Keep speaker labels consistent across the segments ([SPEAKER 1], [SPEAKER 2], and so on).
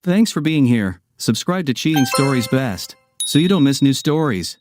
[SPEAKER 1] Thanks for being here. Subscribe to Cheating Stories Best, so you don't miss new stories.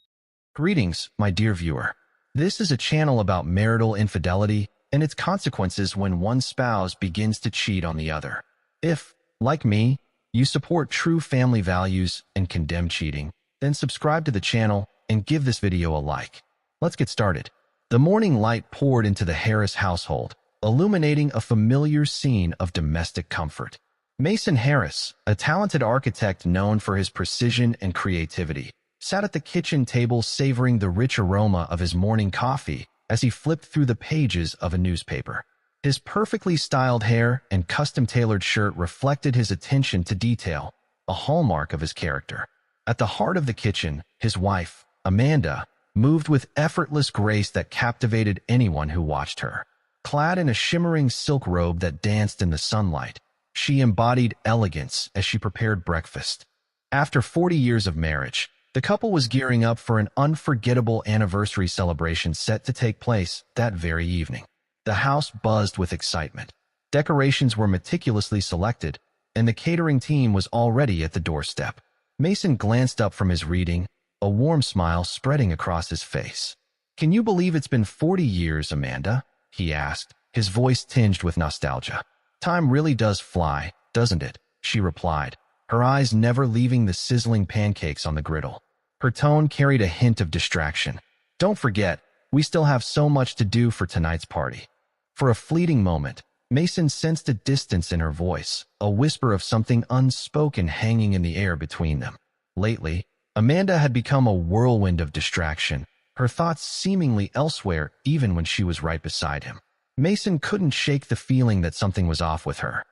[SPEAKER 2] Greetings, my dear viewer. This is a channel about marital infidelity and its consequences when one spouse begins to cheat on the other. If, like me, you support true family values and condemn cheating, then subscribe to the channel and give this video a like. Let's get started. The morning light poured into the Harris household, illuminating a familiar scene of domestic comfort. Mason Harris, a talented architect known for his precision and creativity, sat at the kitchen table savoring the rich aroma of his morning coffee as he flipped through the pages of a newspaper. His perfectly styled hair and custom-tailored shirt reflected his attention to detail, a hallmark of his character. At the heart of the kitchen, his wife, Amanda, moved with effortless grace that captivated anyone who watched her. Clad in a shimmering silk robe that danced in the sunlight, she embodied elegance as she prepared breakfast. After 40 years of marriage, the couple was gearing up for an unforgettable anniversary celebration set to take place that very evening. The house buzzed with excitement. Decorations were meticulously selected, and the catering team was already at the doorstep. Mason glanced up from his reading, a warm smile spreading across his face. "Can you believe it's been 40 years, Amanda?" he asked, his voice tinged with nostalgia. "Time really does fly, doesn't it?" she replied, her eyes never leaving the sizzling pancakes on the griddle. Her tone carried a hint of distraction. "Don't forget, we still have so much to do for tonight's party." For a fleeting moment, Mason sensed a distance in her voice, a whisper of something unspoken hanging in the air between them. Lately, Amanda had become a whirlwind of distraction, her thoughts seemingly elsewhere even when she was right beside him. Mason couldn't shake the feeling that something was off with her.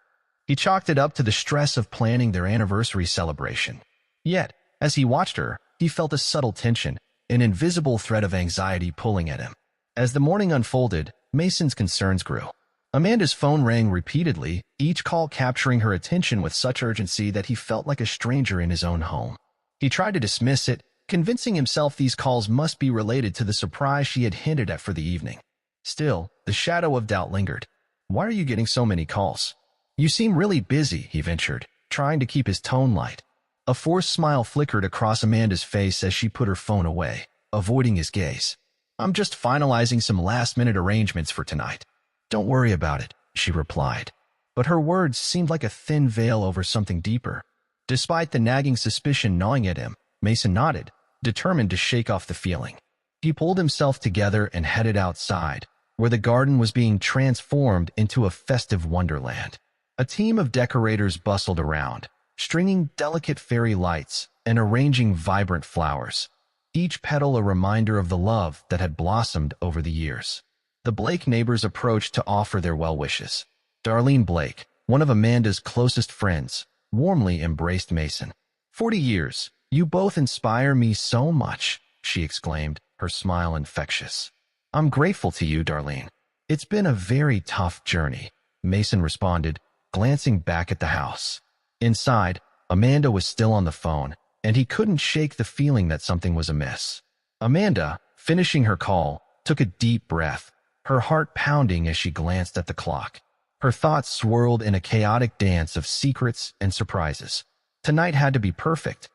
[SPEAKER 2] He chalked it up to the stress of planning their anniversary celebration. Yet, as he watched her, he felt a subtle tension, an invisible thread of anxiety pulling at him. As the morning unfolded, Mason's concerns grew. Amanda's phone rang repeatedly, each call capturing her attention with such urgency that he felt like a stranger in his own home. He tried to dismiss it, convincing himself these calls must be related to the surprise she had hinted at for the evening. Still, the shadow of doubt lingered. "Why are you getting so many calls?" "You seem really busy," he ventured, trying to keep his tone light. A forced smile flickered across Amanda's face as she put her phone away, avoiding his gaze. "I'm just finalizing some last-minute arrangements for tonight." "Don't worry about it," she replied. But her words seemed like a thin veil over something deeper. Despite the nagging suspicion gnawing at him, Mason nodded, determined to shake off the feeling. He pulled himself together and headed outside, where the garden was being transformed into a festive wonderland. A team of decorators bustled around, stringing delicate fairy lights and arranging vibrant flowers, each petal a reminder of the love that had blossomed over the years. The Blake neighbors approached to offer their well wishes. Darlene Blake, one of Amanda's closest friends, warmly embraced Mason. "40 years, you both inspire me so much," she exclaimed, her smile infectious. "I'm grateful to you, Darlene." "It's been a very tough journey," Mason responded, glancing back at the house. Inside, Amanda was still on the phone, and he couldn't shake the feeling that something was amiss. Amanda, finishing her call, took a deep breath, her heart pounding as she glanced at the clock. Her thoughts swirled in a chaotic dance of secrets and surprises. Tonight had to be perfect.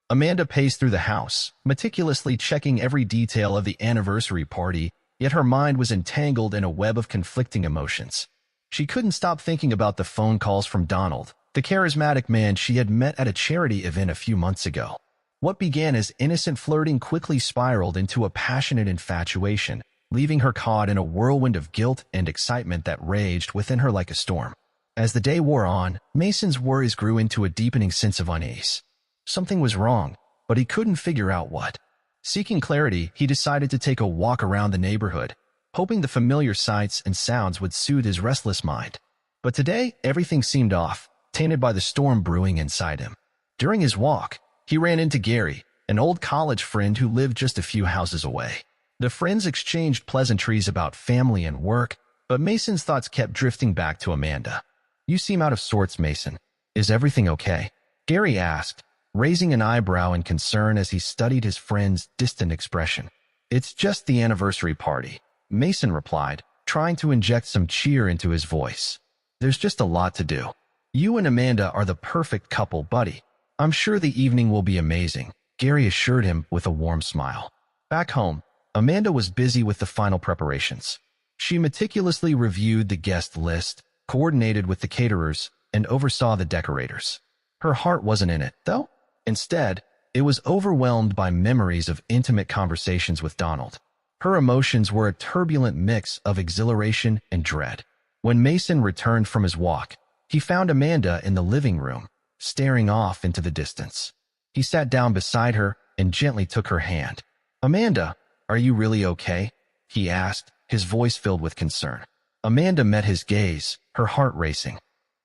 [SPEAKER 2] Amanda paced through the house, meticulously checking every detail of the anniversary party, yet her mind was entangled in a web of conflicting emotions. She couldn't stop thinking about the phone calls from Donald, the charismatic man she had met at a charity event a few months ago. What began as innocent flirting quickly spiraled into a passionate infatuation, leaving her caught in a whirlwind of guilt and excitement that raged within her like a storm. As the day wore on, Mason's worries grew into a deepening sense of unease. Something was wrong, but he couldn't figure out what. Seeking clarity, he decided to take a walk around the neighborhood, hoping the familiar sights and sounds would soothe his restless mind. But today, everything seemed off, tainted by the storm brewing inside him. During his walk, he ran into Gary, an old college friend who lived just a few houses away. The friends exchanged pleasantries about family and work, but Mason's thoughts kept drifting back to Amanda. "You seem out of sorts, Mason. Is everything okay?" Gary asked, raising an eyebrow in concern as he studied his friend's distant expression. "It's just the anniversary party," Mason replied, trying to inject some cheer into his voice. "There's just a lot to do." You and Amanda are the perfect couple, buddy. I'm sure the evening will be amazing, Gary assured him with a warm smile. Back home, Amanda was busy with the final preparations. She meticulously reviewed the guest list, coordinated with the caterers, and oversaw the decorators. Her heart wasn't in it, though. Instead, it was overwhelmed by memories of intimate conversations with Donald. Her emotions were a turbulent mix of exhilaration and dread. When Mason returned from his walk, he found Amanda in the living room, staring off into the distance. He sat down beside her and gently took her hand. "Amanda, are you really okay?" he asked, his voice filled with concern. Amanda met his gaze, her heart racing.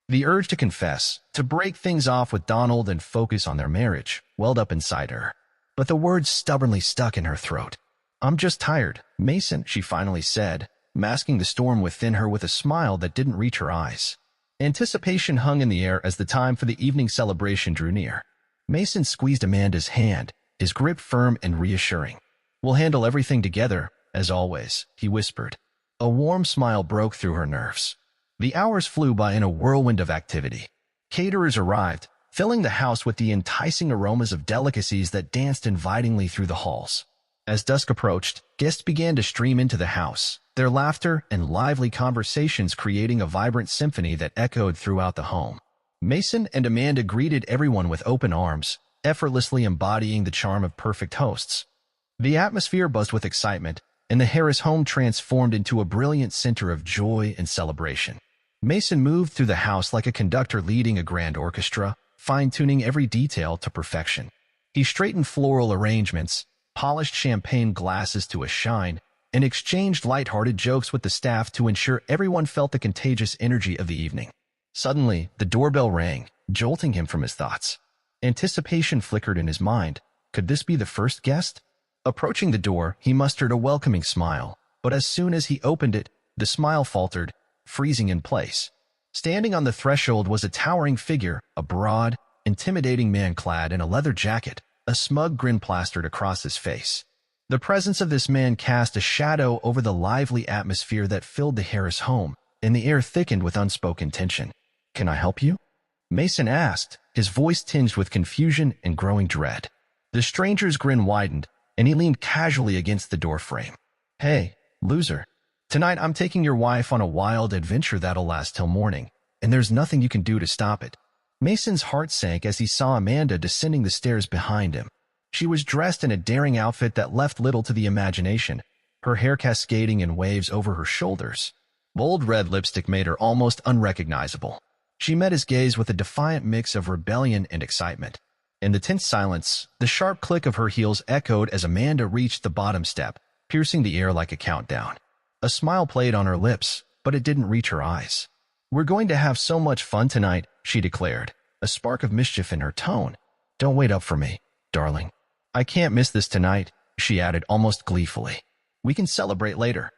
[SPEAKER 2] The urge to confess, to break things off with Donald and focus on their marriage, welled up inside her. But the words stubbornly stuck in her throat. "I'm just tired, Mason," she finally said, masking the storm within her with a smile that didn't reach her eyes. Anticipation hung in the air as the time for the evening celebration drew near. Mason squeezed Amanda's hand, his grip firm and reassuring. "We'll handle everything together, as always," he whispered. A warm smile broke through her nerves. The hours flew by in a whirlwind of activity. Caterers arrived, filling the house with the enticing aromas of delicacies that danced invitingly through the halls. As dusk approached, guests began to stream into the house, their laughter and lively conversations creating a vibrant symphony that echoed throughout the home. Mason and Amanda greeted everyone with open arms, effortlessly embodying the charm of perfect hosts. The atmosphere buzzed with excitement, and the Harris home transformed into a brilliant center of joy and celebration. Mason moved through the house like a conductor leading a grand orchestra, fine-tuning every detail to perfection. He straightened floral arrangements, polished champagne glasses to a shine, and exchanged light-hearted jokes with the staff to ensure everyone felt the contagious energy of the evening. Suddenly, the doorbell rang, jolting him from his thoughts. Anticipation flickered in his mind. Could this be the first guest? Approaching the door, he mustered a welcoming smile, but as soon as he opened it, the smile faltered, freezing in place. Standing on the threshold was a towering figure, a broad, intimidating man clad in a leather jacket, a smug grin plastered across his face. The presence of this man cast a shadow over the lively atmosphere that filled the Harris home, and the air thickened with unspoken tension. "Can I help you?" Mason asked, his voice tinged with confusion and growing dread. The stranger's grin widened, and he leaned casually against the doorframe. "Hey, loser. Tonight I'm taking your wife on a wild adventure that'll last till morning, and there's nothing you can do to stop it." Mason's heart sank as he saw Amanda descending the stairs behind him. She was dressed in a daring outfit that left little to the imagination, her hair cascading in waves over her shoulders. Bold red lipstick made her almost unrecognizable. She met his gaze with a defiant mix of rebellion and excitement. In the tense silence, the sharp click of her heels echoed as Amanda reached the bottom step, piercing the air like a countdown. A smile played on her lips, but it didn't reach her eyes. "We're going to have so much fun tonight," she declared, a spark of mischief in her tone. "Don't wait up for me, darling. I can't miss this tonight," she added almost gleefully. "We can celebrate later."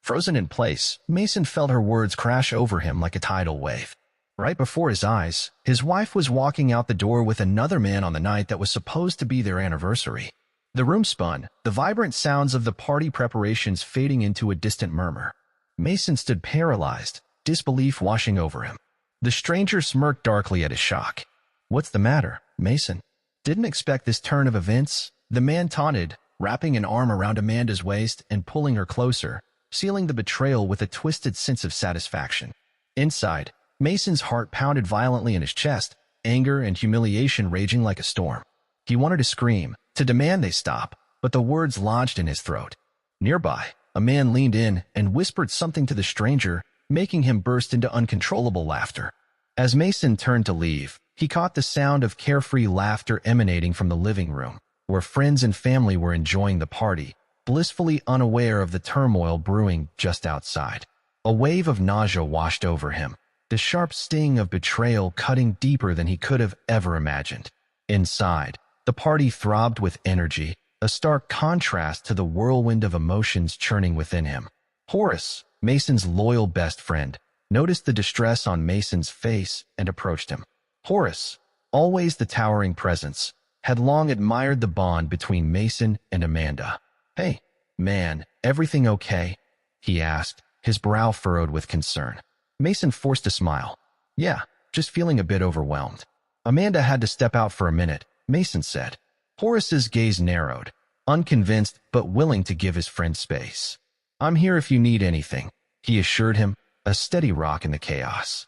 [SPEAKER 2] Frozen in place, Mason felt her words crash over him like a tidal wave. Right before his eyes, his wife was walking out the door with another man on the night that was supposed to be their anniversary. The room spun, the vibrant sounds of the party preparations fading into a distant murmur. Mason stood paralyzed, disbelief washing over him. The stranger smirked darkly at his shock. "What's the matter, Mason?" "Didn't expect this turn of events," the man taunted, wrapping an arm around Amanda's waist and pulling her closer, sealing the betrayal with a twisted sense of satisfaction. Inside, Mason's heart pounded violently in his chest, anger and humiliation raging like a storm. He wanted to scream, to demand they stop, but the words lodged in his throat. Nearby, a man leaned in and whispered something to the stranger, making him burst into uncontrollable laughter. As Mason turned to leave, he caught the sound of carefree laughter emanating from the living room, where friends and family were enjoying the party, blissfully unaware of the turmoil brewing just outside. A wave of nausea washed over him, the sharp sting of betrayal cutting deeper than he could have ever imagined. Inside, the party throbbed with energy, a stark contrast to the whirlwind of emotions churning within him. Horace, Mason's loyal best friend, noticed the distress on Mason's face and approached him. Horace, always the towering presence, had long admired the bond between Mason and Amanda. "Hey, man, everything okay?" he asked, his brow furrowed with concern. Mason forced a smile. "Yeah, just feeling a bit overwhelmed. Amanda had to step out for a minute, Mason said. Horace's gaze narrowed, unconvinced but willing to give his friend space. I'm here if you need anything, he assured him, a steady rock in the chaos.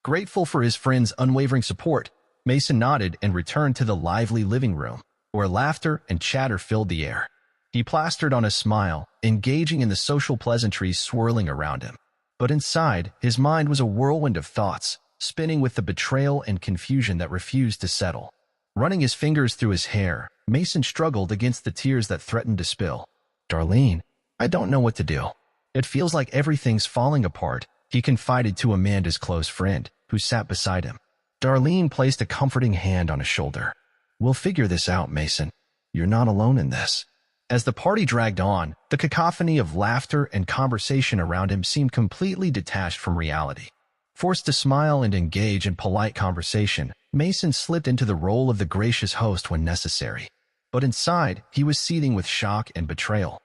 [SPEAKER 2] Grateful for his friend's unwavering support, Mason nodded and returned to the lively living room, where laughter and chatter filled the air. He plastered on a smile, engaging in the social pleasantries swirling around him. But inside, his mind was a whirlwind of thoughts, spinning with the betrayal and confusion that refused to settle. Running his fingers through his hair, Mason struggled against the tears that threatened to spill. Darlene, I don't know what to do. It feels like everything's falling apart, he confided to Amanda's close friend, who sat beside him. Darlene placed a comforting hand on his shoulder. We'll figure this out, Mason. You're not alone in this. As the party dragged on, the cacophony of laughter and conversation around him seemed completely detached from reality. Forced to smile and engage in polite conversation, Mason slipped into the role of the gracious host when necessary. But inside, he was seething with shock and betrayal.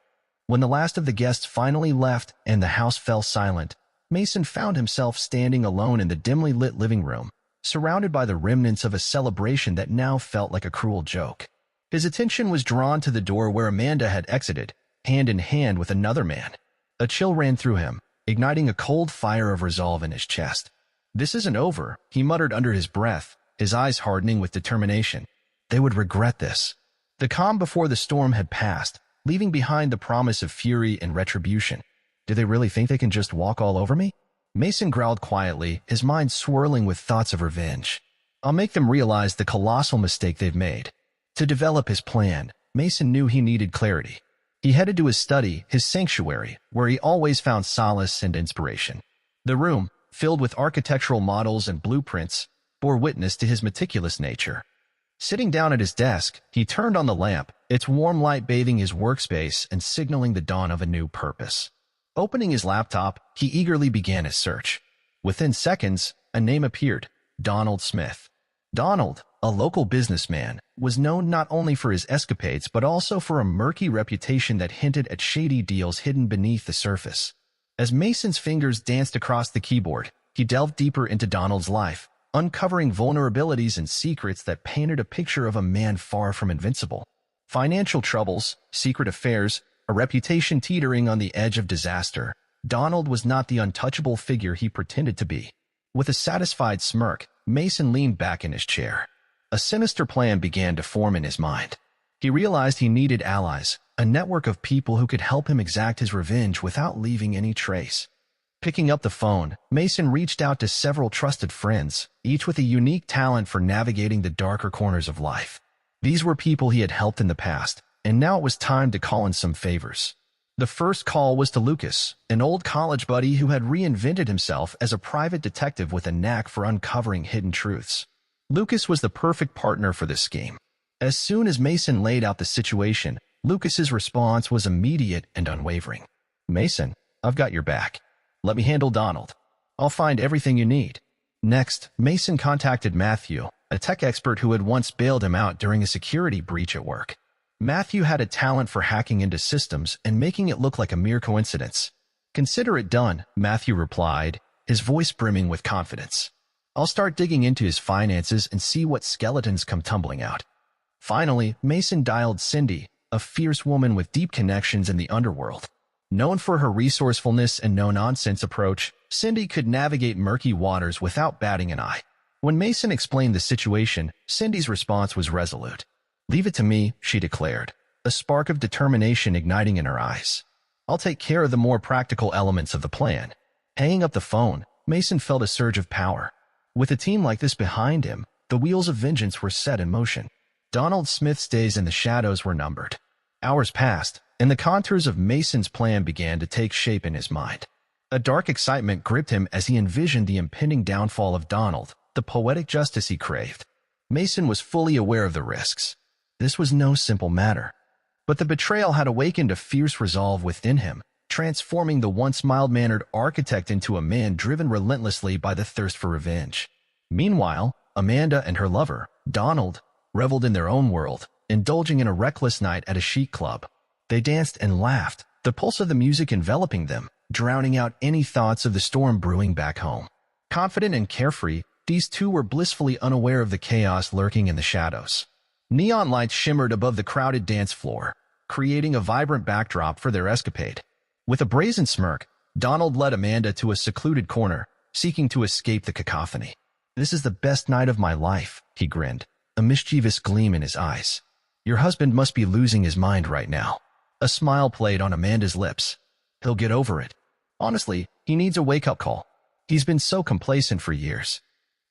[SPEAKER 2] When the last of the guests finally left and the house fell silent, Mason found himself standing alone in the dimly lit living room, surrounded by the remnants of a celebration that now felt like a cruel joke. His attention was drawn to the door where Amanda had exited, hand in hand with another man. A chill ran through him, igniting a cold fire of resolve in his chest. This isn't over, he muttered under his breath, his eyes hardening with determination. They would regret this. The calm before the storm had passed, leaving behind the promise of fury and retribution. Do they really think they can just walk all over me? Mason growled quietly, his mind swirling with thoughts of revenge. I'll make them realize the colossal mistake they've made. To develop his plan, Mason knew he needed clarity. He headed to his study, his sanctuary, where he always found solace and inspiration. The room, filled with architectural models and blueprints, bore witness to his meticulous nature. Sitting down at his desk, he turned on the lamp, its warm light bathing his workspace and signaling the dawn of a new purpose. Opening his laptop, he eagerly began his search. Within seconds, a name appeared, Donald Smith. Donald, a local businessman, was known not only for his escapades but also for a murky reputation that hinted at shady deals hidden beneath the surface. As Mason's fingers danced across the keyboard, he delved deeper into Donald's life, uncovering vulnerabilities and secrets that painted a picture of a man far from invincible. Financial troubles, secret affairs, a reputation teetering on the edge of disaster, Donald was not the untouchable figure he pretended to be. With a satisfied smirk, Mason leaned back in his chair. A sinister plan began to form in his mind. He realized he needed allies, a network of people who could help him exact his revenge without leaving any trace. Picking up the phone, Mason reached out to several trusted friends, each with a unique talent for navigating the darker corners of life. These were people he had helped in the past, and now it was time to call in some favors. The first call was to Lucas, an old college buddy who had reinvented himself as a private detective with a knack for uncovering hidden truths. Lucas was the perfect partner for this scheme. As soon as Mason laid out the situation, Lucas's response was immediate and unwavering. Mason, I've got your back. Let me handle Donald. I'll find everything you need. Next, Mason contacted Matthew, a tech expert who had once bailed him out during a security breach at work. Matthew had a talent for hacking into systems and making it look like a mere coincidence. Consider it done, Matthew replied, his voice brimming with confidence. I'll start digging into his finances and see what skeletons come tumbling out. Finally, Mason dialed Cindy, a fierce woman with deep connections in the underworld. Known for her resourcefulness and no-nonsense approach, Cindy could navigate murky waters without batting an eye. When Mason explained the situation, Cindy's response was resolute. Leave it to me, she declared, a spark of determination igniting in her eyes. I'll take care of the more practical elements of the plan. Hanging up the phone, Mason felt a surge of power. With a team like this behind him, the wheels of vengeance were set in motion. Donald Smith's days in the shadows were numbered. Hours passed, and the contours of Mason's plan began to take shape in his mind. A dark excitement gripped him as he envisioned the impending downfall of Donald, the poetic justice he craved. Mason was fully aware of the risks. This was no simple matter. But the betrayal had awakened a fierce resolve within him, transforming the once mild-mannered architect into a man driven relentlessly by the thirst for revenge. Meanwhile, Amanda and her lover, Donald, reveled in their own world, indulging in a reckless night at a chic club. They danced and laughed, the pulse of the music enveloping them, drowning out any thoughts of the storm brewing back home. Confident and carefree, these two were blissfully unaware of the chaos lurking in the shadows. Neon lights shimmered above the crowded dance floor, creating a vibrant backdrop for their escapade. With a brazen smirk, Donald led Amanda to a secluded corner, seeking to escape the cacophony. "This is the best night of my life," he grinned, a mischievous gleam in his eyes. "Your husband must be losing his mind right now." A smile played on Amanda's lips. "He'll get over it. Honestly, he needs a wake-up call. He's been so complacent for years."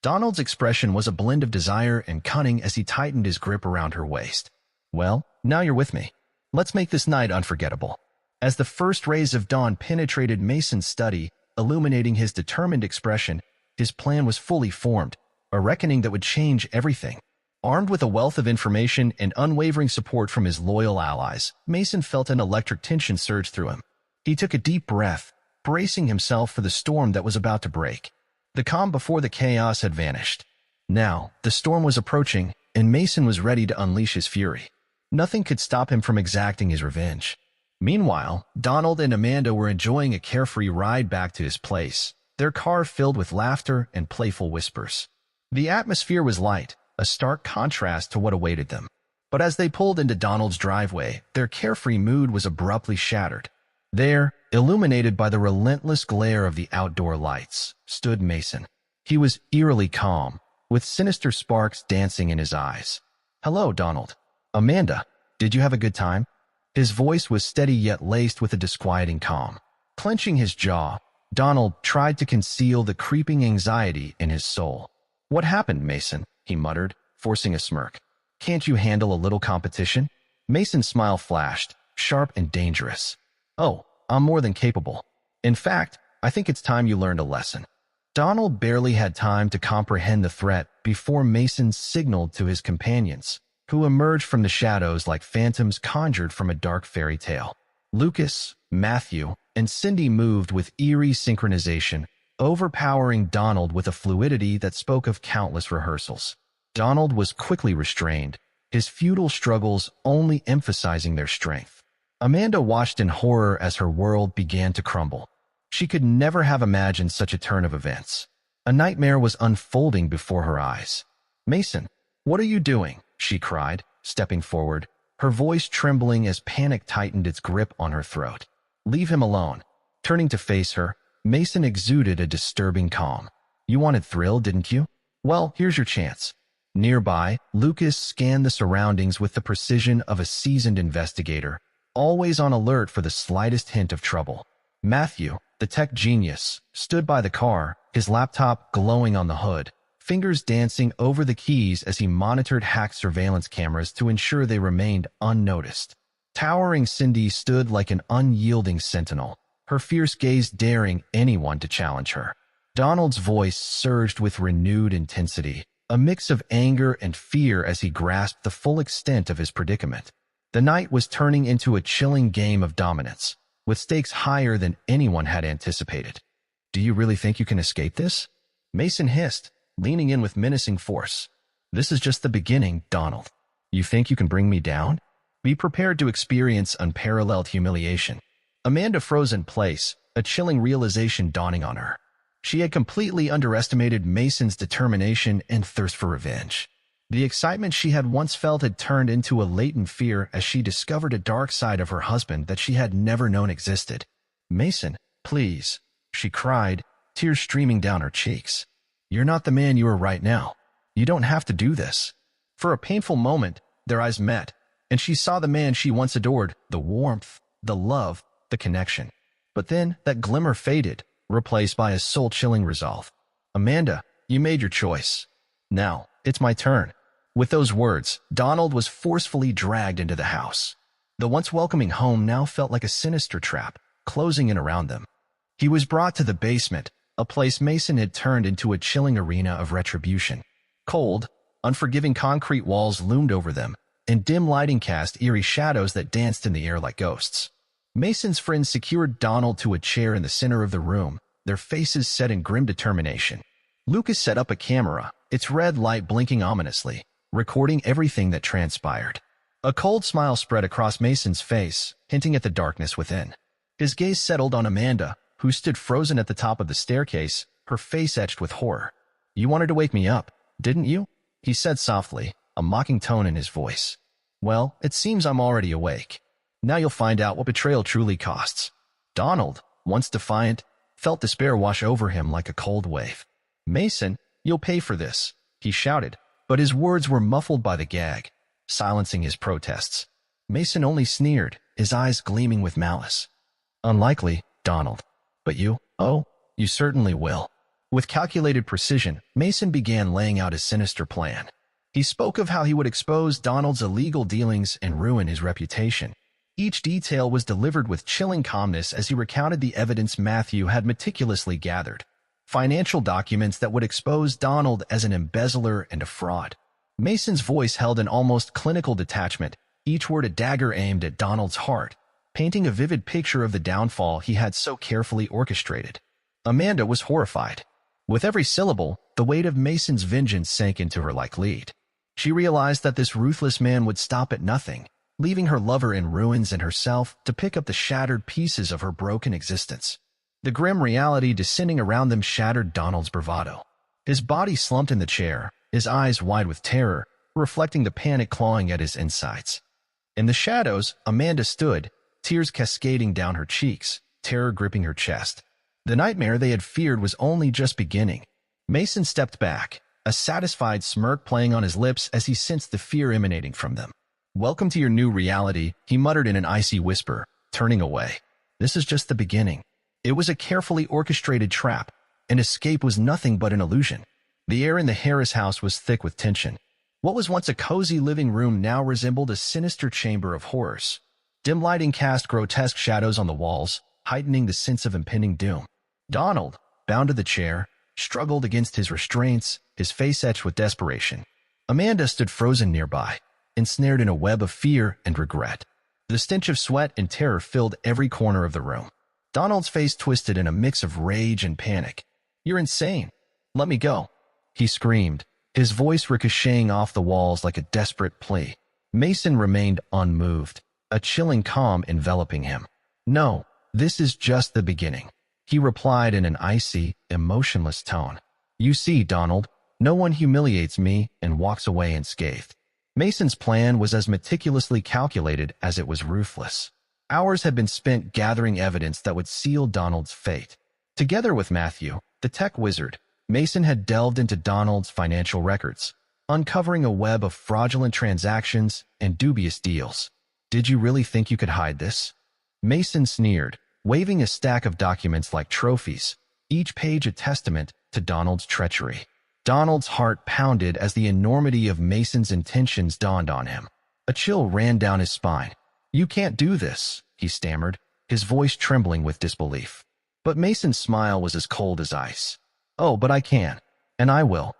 [SPEAKER 2] Donald's expression was a blend of desire and cunning as he tightened his grip around her waist. "Well, now you're with me. Let's make this night unforgettable." As the first rays of dawn penetrated Mason's study, illuminating his determined expression, his plan was fully formed, a reckoning that would change everything. Armed with a wealth of information and unwavering support from his loyal allies, Mason felt an electric tension surge through him. He took a deep breath, bracing himself for the storm that was about to break. The calm before the chaos had vanished. Now, the storm was approaching, and Mason was ready to unleash his fury. Nothing could stop him from exacting his revenge. Meanwhile, Donald and Amanda were enjoying a carefree ride back to his place, their car filled with laughter and playful whispers. The atmosphere was light, a stark contrast to what awaited them. But as they pulled into Donald's driveway, their carefree mood was abruptly shattered. There, illuminated by the relentless glare of the outdoor lights, stood Mason. He was eerily calm, with sinister sparks dancing in his eyes. "Hello, Donald. Amanda, did you have a good time?" His voice was steady yet laced with a disquieting calm. Clenching his jaw, Donald tried to conceal the creeping anxiety in his soul. "What happened, Mason?" he muttered, forcing a smirk. "Can't you handle a little competition?" Mason's smile flashed, sharp and dangerous. "Oh, I'm more than capable. In fact, I think it's time you learned a lesson." Donald barely had time to comprehend the threat before Mason signaled to his companions, who emerged from the shadows like phantoms conjured from a dark fairy tale. Lucas, Matthew, and Cindy moved with eerie synchronization, overpowering Donald with a fluidity that spoke of countless rehearsals. Donald was quickly restrained, his futile struggles only emphasizing their strength. Amanda watched in horror as her world began to crumble. She could never have imagined such a turn of events. A nightmare was unfolding before her eyes. "Mason, what are you doing?" she cried, stepping forward, her voice trembling as panic tightened its grip on her throat. "Leave him alone." Turning to face her, Mason exuded a disturbing calm. "You wanted thrill, didn't you? Well, here's your chance." Nearby, Lucas scanned the surroundings with the precision of a seasoned investigator, always on alert for the slightest hint of trouble. Matthew, the tech genius, stood by the car, his laptop glowing on the hood, fingers dancing over the keys as he monitored hacked surveillance cameras to ensure they remained unnoticed. Towering Cindy stood like an unyielding sentinel, her fierce gaze daring anyone to challenge her. Donald's voice surged with renewed intensity, a mix of anger and fear as he grasped the full extent of his predicament. The night was turning into a chilling game of dominance, with stakes higher than anyone had anticipated. "Do you really think you can escape this?" Mason hissed, leaning in with menacing force. "This is just the beginning, Donald. You think you can bring me down? Be prepared to experience unparalleled humiliation." Amanda froze in place, a chilling realization dawning on her. She had completely underestimated Mason's determination and thirst for revenge. The excitement she had once felt had turned into a latent fear as she discovered a dark side of her husband that she had never known existed. "Mason, please," she cried, tears streaming down her cheeks. "You're not the man you are right now. You don't have to do this." For a painful moment, their eyes met, and she saw the man she once adored, the warmth, the love, the connection. But then that glimmer faded, replaced by a soul-chilling resolve. "Amanda, you made your choice. Now, it's my turn." With those words, Donald was forcefully dragged into the house. The once welcoming home now felt like a sinister trap, closing in around them. He was brought to the basement, a place Mason had turned into a chilling arena of retribution. Cold, unforgiving concrete walls loomed over them, and dim lighting cast eerie shadows that danced in the air like ghosts. Mason's friends secured Donald to a chair in the center of the room, their faces set in grim determination. Lucas set up a camera, its red light blinking ominously, recording everything that transpired. A cold smile spread across Mason's face, hinting at the darkness within. His gaze settled on Amanda, who stood frozen at the top of the staircase, her face etched with horror. You wanted to wake me up, didn't you? He said softly, a mocking tone in his voice. Well, it seems I'm already awake. Now you'll find out what betrayal truly costs. Donald, once defiant, felt despair wash over him like a cold wave. Mason, you'll pay for this, he shouted, but his words were muffled by the gag, silencing his protests. Mason only sneered, his eyes gleaming with malice. Unlikely, Donald. But you? Oh, you certainly will. With calculated precision, Mason began laying out his sinister plan. He spoke of how he would expose Donald's illegal dealings and ruin his reputation. Each detail was delivered with chilling calmness as he recounted the evidence Matthew had meticulously gathered. Financial documents that would expose Donald as an embezzler and a fraud. Mason's voice held an almost clinical detachment, each word a dagger aimed at Donald's heart, painting a vivid picture of the downfall he had so carefully orchestrated. Amanda was horrified. With every syllable, the weight of Mason's vengeance sank into her like lead. She realized that this ruthless man would stop at nothing, leaving her lover in ruins and herself to pick up the shattered pieces of her broken existence. The grim reality descending around them shattered Donald's bravado. His body slumped in the chair, his eyes wide with terror, reflecting the panic clawing at his insides. In the shadows, Amanda stood, tears cascading down her cheeks, terror gripping her chest. The nightmare they had feared was only just beginning. Mason stepped back, a satisfied smirk playing on his lips as he sensed the fear emanating from them. Welcome to your new reality, he muttered in an icy whisper, turning away. This is just the beginning. It was a carefully orchestrated trap. An escape was nothing but an illusion. The air in the Harris house was thick with tension. What was once a cozy living room now resembled a sinister chamber of horrors. Dim lighting cast grotesque shadows on the walls, heightening the sense of impending doom. Donald, bound to the chair, struggled against his restraints, his face etched with desperation. Amanda stood frozen nearby, ensnared in a web of fear and regret. The stench of sweat and terror filled every corner of the room. Donald's face twisted in a mix of rage and panic. You're insane. Let me go, he screamed, his voice ricocheting off the walls like a desperate plea. Mason remained unmoved, a chilling calm enveloping him. No, this is just the beginning, he replied in an icy, emotionless tone. You see, Donald, no one humiliates me and walks away unscathed. Mason's plan was as meticulously calculated as it was ruthless. Hours had been spent gathering evidence that would seal Donald's fate. Together with Matthew, the tech wizard, Mason had delved into Donald's financial records, uncovering a web of fraudulent transactions and dubious deals. Did you really think you could hide this? Mason sneered, waving a stack of documents like trophies, each page a testament to Donald's treachery. Donald's heart pounded as the enormity of Mason's intentions dawned on him. A chill ran down his spine. You can't do this, he stammered, his voice trembling with disbelief. But Mason's smile was as cold as ice. Oh, but I can, and I will.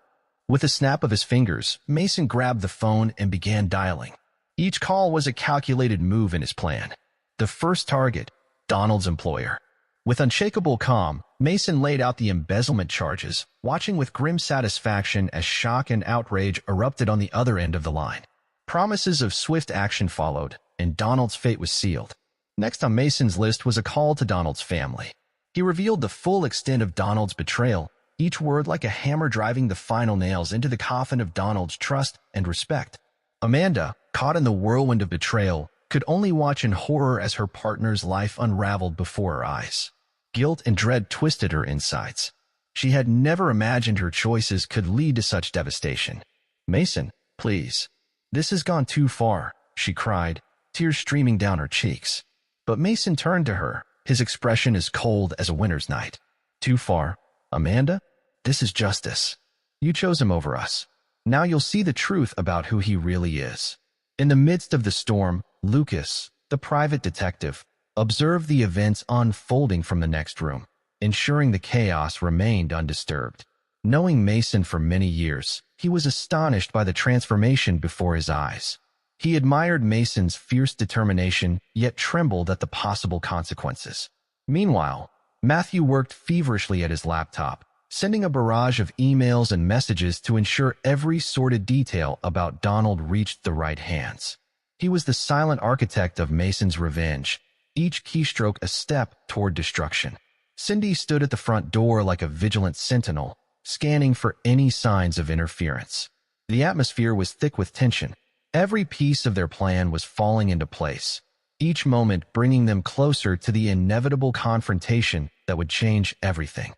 [SPEAKER 2] With a snap of his fingers, Mason grabbed the phone and began dialing. Each call was a calculated move in his plan. The first target, Donald's employer. With unshakable calm, Mason laid out the embezzlement charges, watching with grim satisfaction as shock and outrage erupted on the other end of the line. Promises of swift action followed, and Donald's fate was sealed. Next on Mason's list was a call to Donald's family. He revealed the full extent of Donald's betrayal, each word like a hammer driving the final nails into the coffin of Donald's trust and respect. Amanda, caught in the whirlwind of betrayal, could only watch in horror as her partner's life unraveled before her eyes. Guilt and dread twisted her insides. She had never imagined her choices could lead to such devastation. Mason, please. This has gone too far, she cried, tears streaming down her cheeks. But Mason turned to her, his expression as cold as a winter's night. Too far? Amanda? This is justice. You chose him over us. Now you'll see the truth about who he really is. In the midst of the storm, Lucas, the private detective, observed the events unfolding from the next room, ensuring the chaos remained undisturbed. Knowing Mason for many years, he was astonished by the transformation before his eyes. He admired Mason's fierce determination, yet trembled at the possible consequences. Meanwhile, Matthew worked feverishly at his laptop, sending a barrage of emails and messages to ensure every sordid detail about Donald reached the right hands. He was the silent architect of Mason's revenge, each keystroke a step toward destruction. Cindy stood at the front door like a vigilant sentinel, scanning for any signs of interference. The atmosphere was thick with tension. Every piece of their plan was falling into place, each moment bringing them closer to the inevitable confrontation that would change everything.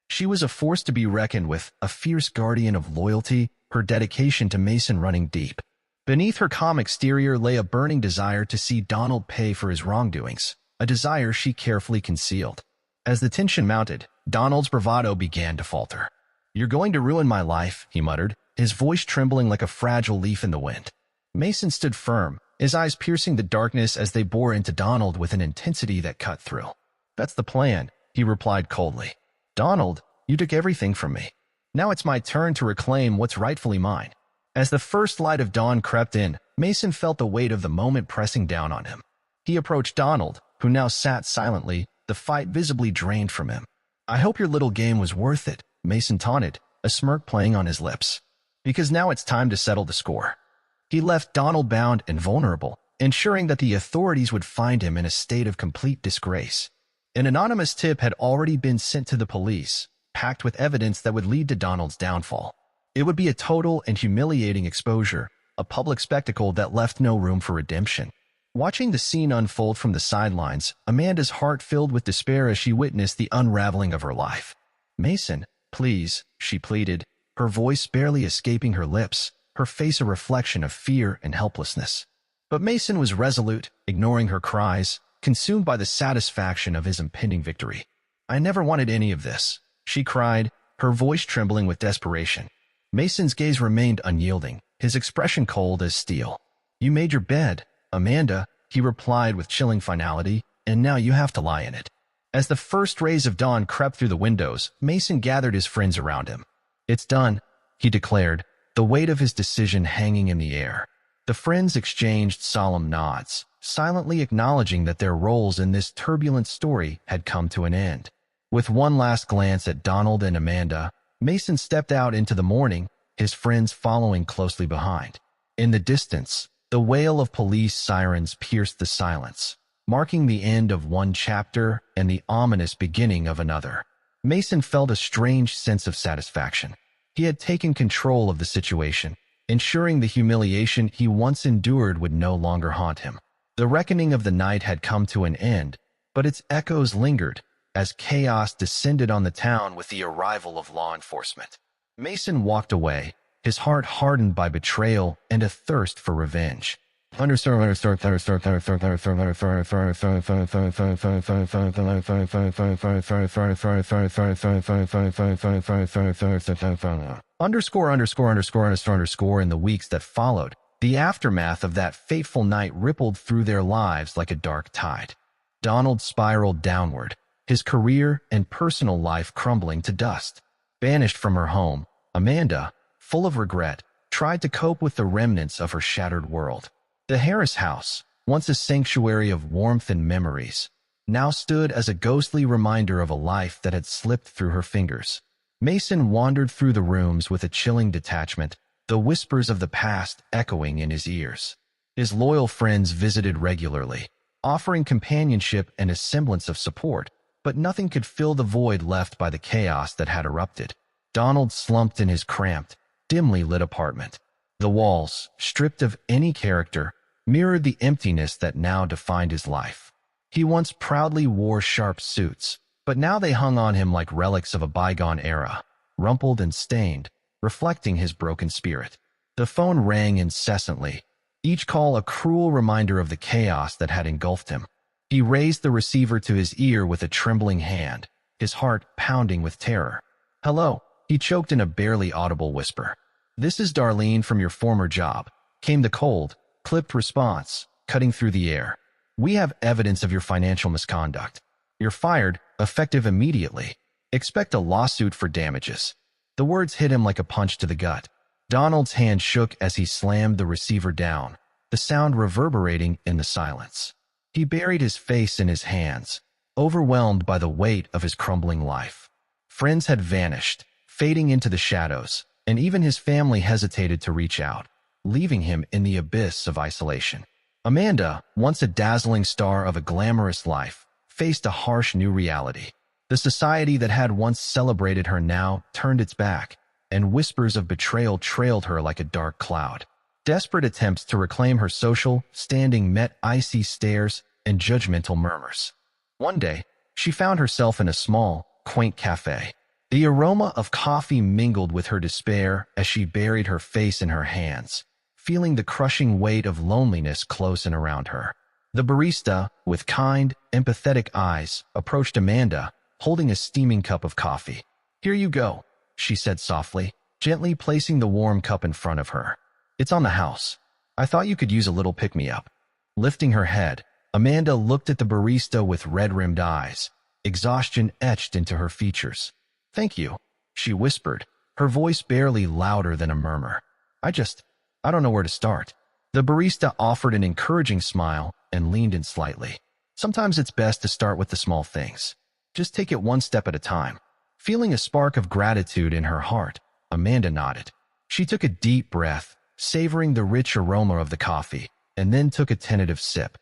[SPEAKER 2] She was a force to be reckoned with, a fierce guardian of loyalty, her dedication to Mason running deep. Beneath her calm exterior lay a burning desire to see Donald pay for his wrongdoings, a desire she carefully concealed. As the tension mounted, Donald's bravado began to falter. "You're going to ruin my life," he muttered, his voice trembling like a fragile leaf in the wind. Mason stood firm, his eyes piercing the darkness as they bore into Donald with an intensity that cut through. "That's the plan," he replied coldly. "Donald, you took everything from me. Now it's my turn to reclaim what's rightfully mine." As the first light of dawn crept in, Mason felt the weight of the moment pressing down on him. He approached Donald, who now sat silently, the fight visibly drained from him. "I hope your little game was worth it," Mason taunted, a smirk playing on his lips. "Because now it's time to settle the score." He left Donald bound and vulnerable, ensuring that the authorities would find him in a state of complete disgrace. An anonymous tip had already been sent to the police, packed with evidence that would lead to Donald's downfall. It would be a total and humiliating exposure, a public spectacle that left no room for redemption. Watching the scene unfold from the sidelines, Amanda's heart filled with despair as she witnessed the unraveling of her life. "Mason, please," she pleaded, her voice barely escaping her lips, her face a reflection of fear and helplessness. But Mason was resolute, ignoring her cries, consumed by the satisfaction of his impending victory. "I never wanted any of this," she cried, her voice trembling with desperation. Mason's gaze remained unyielding, his expression cold as steel. "You made your bed, Amanda," he replied with chilling finality, "and now you have to lie in it." As the first rays of dawn crept through the windows, Mason gathered his friends around him. "It's done," he declared, the weight of his decision hanging in the air. The friends exchanged solemn nods, silently acknowledging that their roles in this turbulent story had come to an end. With one last glance at Donald and Amanda, Mason stepped out into the morning, his friends following closely behind. In the distance, the wail of police sirens pierced the silence, marking the end of one chapter and the ominous beginning of another. Mason felt a strange sense of satisfaction. He had taken control of the situation, ensuring the humiliation he once endured would no longer haunt him. The reckoning of the night had come to an end, but its echoes lingered as chaos descended on the town with the arrival of law enforcement. Mason walked away, his heart hardened by betrayal and a thirst for revenge. Understood. In the weeks that followed, the aftermath of that fateful night rippled through their lives like a dark tide. Donald spiraled downward, his career and personal life crumbling to dust. Banished from her home, Amanda, full of regret, tried to cope with the remnants of her shattered world. The Harris house, once a sanctuary of warmth and memories, now stood as a ghostly reminder of a life that had slipped through her fingers. Mason wandered through the rooms with a chilling detachment, the whispers of the past echoing in his ears. His loyal friends visited regularly, offering companionship and a semblance of support, but nothing could fill the void left by the chaos that had erupted. Donald slumped in his cramped, dimly lit apartment. The walls, stripped of any character, mirrored the emptiness that now defined his life. He once proudly wore sharp suits, but now they hung on him like relics of a bygone era, rumpled and stained, reflecting his broken spirit. The phone rang incessantly, each call a cruel reminder of the chaos that had engulfed him. He raised the receiver to his ear with a trembling hand, his heart pounding with terror. "Hello," he choked in a barely audible whisper. "This is Darlene from your former job," came the cold, clipped response, cutting through the air. "We have evidence of your financial misconduct. You're fired, effective immediately. Expect a lawsuit for damages." The words hit him like a punch to the gut. Donald's hand shook as he slammed the receiver down, the sound reverberating in the silence. He buried his face in his hands, overwhelmed by the weight of his crumbling life. Friends had vanished, fading into the shadows, and even his family hesitated to reach out, leaving him in the abyss of isolation. Amanda, once a dazzling star of a glamorous life, faced a harsh new reality. The society that had once celebrated her now turned its back, and whispers of betrayal trailed her like a dark cloud. Desperate attempts to reclaim her social standing met icy stares and judgmental murmurs. One day, she found herself in a small, quaint cafe. The aroma of coffee mingled with her despair as she buried her face in her hands, feeling the crushing weight of loneliness close and around her. The barista, with kind, empathetic eyes, approached Amanda, holding a steaming cup of coffee. "Here you go," she said softly, gently placing the warm cup in front of her. "It's on the house. I thought you could use a little pick-me-up." Lifting her head, Amanda looked at the barista with red-rimmed eyes, exhaustion etched into her features. "Thank you," she whispered, her voice barely louder than a murmur. I don't know where to start." The barista offered an encouraging smile and leaned in slightly. "Sometimes it's best to start with the small things. Just take it one step at a time." Feeling a spark of gratitude in her heart, Amanda nodded. She took a deep breath, savoring the rich aroma of the coffee, and then took a tentative sip.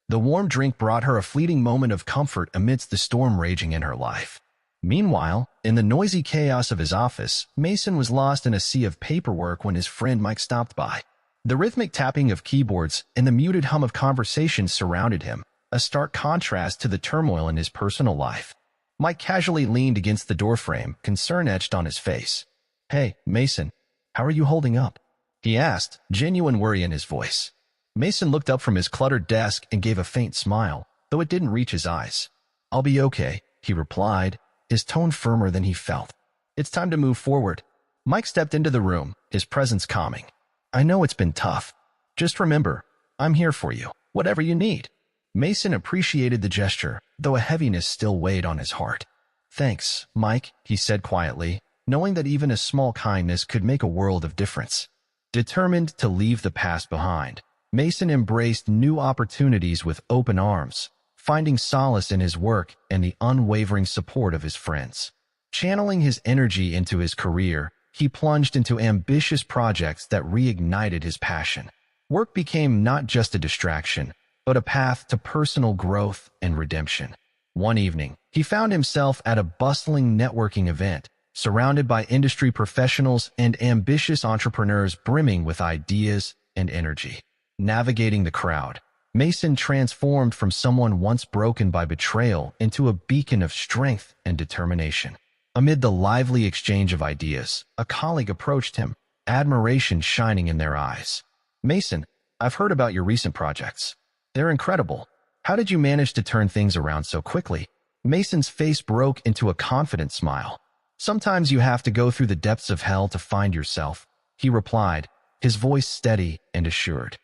[SPEAKER 2] The warm drink brought her a fleeting moment of comfort amidst the storm raging in her life. Meanwhile, in the noisy chaos of his office, Mason was lost in a sea of paperwork when his friend Mike stopped by. The rhythmic tapping of keyboards and the muted hum of conversations surrounded him, a stark contrast to the turmoil in his personal life. Mike casually leaned against the doorframe, concern etched on his face. "Hey, Mason, how are you holding up?" he asked, genuine worry in his voice. Mason looked up from his cluttered desk and gave a faint smile, though it didn't reach his eyes. "I'll be okay," he replied, his tone firmer than he felt. "It's time to move forward." Mike stepped into the room, his presence calming. "I know it's been tough. Just remember, I'm here for you, whatever you need." Mason appreciated the gesture, though a heaviness still weighed on his heart. "Thanks, Mike," he said quietly, knowing that even a small kindness could make a world of difference. Determined to leave the past behind, Mason embraced new opportunities with open arms, finding solace in his work and the unwavering support of his friends. Channeling his energy into his career, he plunged into ambitious projects that reignited his passion. Work became not just a distraction, but a path to personal growth and redemption. One evening, he found himself at a bustling networking event, surrounded by industry professionals and ambitious entrepreneurs brimming with ideas and energy. Navigating the crowd, Mason transformed from someone once broken by betrayal into a beacon of strength and determination. Amid the lively exchange of ideas, a colleague approached him, admiration shining in their eyes. "Mason, I've heard about your recent projects. They're incredible. How did you manage to turn things around so quickly?" Mason's face broke into a confident smile. "Sometimes you have to go through the depths of hell to find yourself," he replied, his voice steady and assured.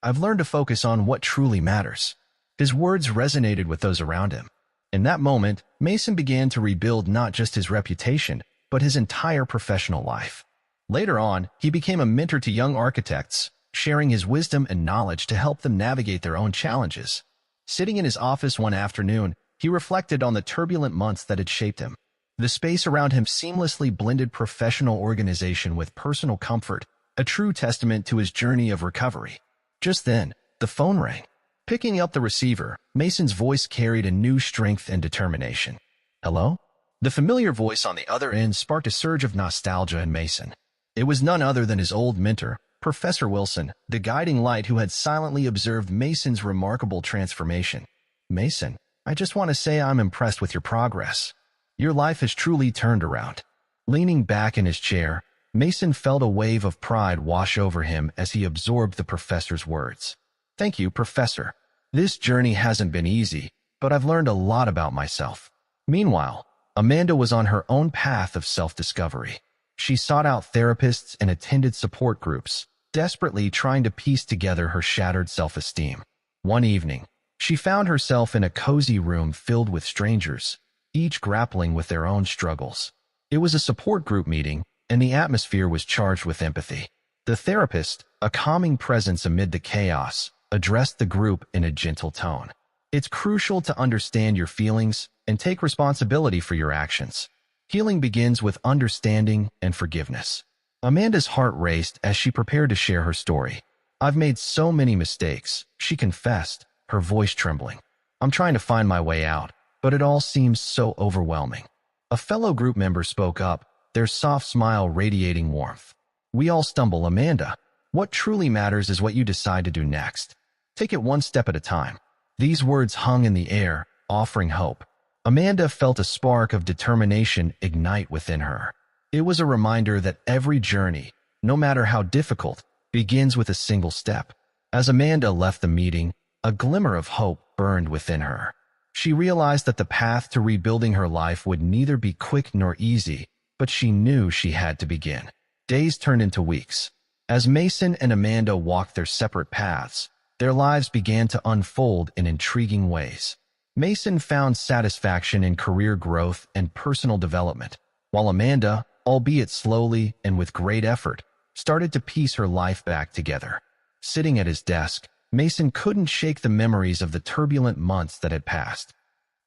[SPEAKER 2] "I've learned to focus on what truly matters." His words resonated with those around him. In that moment, Mason began to rebuild not just his reputation, but his entire professional life. Later on, he became a mentor to young architects, sharing his wisdom and knowledge to help them navigate their own challenges. Sitting in his office one afternoon, he reflected on the turbulent months that had shaped him. The space around him seamlessly blended professional organization with personal comfort, a true testament to his journey of recovery. Just then, the phone rang. Picking up the receiver, Mason's voice carried a new strength and determination. "Hello?" The familiar voice on the other end sparked a surge of nostalgia in Mason. It was none other than his old mentor, Professor Wilson, the guiding light who had silently observed Mason's remarkable transformation. "Mason, I just want to say I'm impressed with your progress. Your life has truly turned around." Leaning back in his chair, Mason felt a wave of pride wash over him as he absorbed the professor's words. "Thank you, Professor. This journey hasn't been easy, but I've learned a lot about myself." Meanwhile, Amanda was on her own path of self-discovery. She sought out therapists and attended support groups, desperately trying to piece together her shattered self-esteem. One evening, she found herself in a cozy room filled with strangers, each grappling with their own struggles. It was a support group meeting, and the atmosphere was charged with empathy. The therapist, a calming presence amid the chaos, addressed the group in a gentle tone. "It's crucial to understand your feelings and take responsibility for your actions. Healing begins with understanding and forgiveness." Amanda's heart raced as she prepared to share her story. "I've made so many mistakes," she confessed, her voice trembling. "I'm trying to find my way out, but it all seems so overwhelming. A fellow group member spoke up, their soft smile radiating warmth. We all stumble, Amanda. What truly matters is what you decide to do next. Take it one step at a time. These words hung in the air, offering hope. Amanda felt a spark of determination ignite within her. It was a reminder that every journey, no matter how difficult, begins with a single step. As Amanda left the meeting, a glimmer of hope burned within her. She realized that the path to rebuilding her life would neither be quick nor easy, but she knew she had to begin. Days turned into weeks. As Mason and Amanda walked their separate paths, their lives began to unfold in intriguing ways. Mason found satisfaction in career growth and personal development, while Amanda, albeit slowly and with great effort, started to piece her life back together. Sitting at his desk, Mason couldn't shake the memories of the turbulent months that had passed.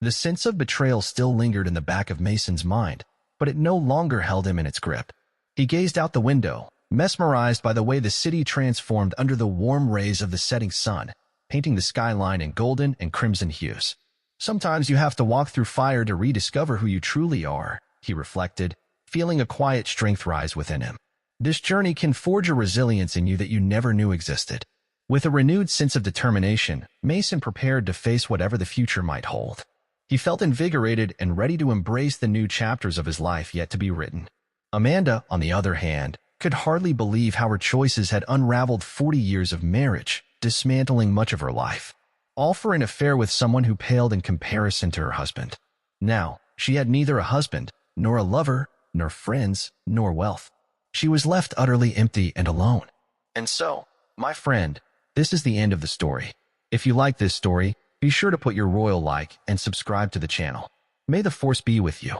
[SPEAKER 2] The sense of betrayal still lingered in the back of Mason's mind, but it no longer held him in its grip. He gazed out the window, mesmerized by the way the city transformed under the warm rays of the setting sun, painting the skyline in golden and crimson hues. Sometimes you have to walk through fire to rediscover who you truly are, he reflected, feeling a quiet strength rise within him. This journey can forge a resilience in you that you never knew existed. With a renewed sense of determination, Mason prepared to face whatever the future might hold. He felt invigorated and ready to embrace the new chapters of his life yet to be written. Amanda, on the other hand, could hardly believe how her choices had unraveled 40 years of marriage, dismantling much of her life, all for an affair with someone who paled in comparison to her husband. Now, she had neither a husband, nor a lover, nor friends, nor wealth. She was left utterly empty and alone. And so, my friend, this is the end of the story. If you like this story, be sure to put your royal like and subscribe to the channel. May the force be with you.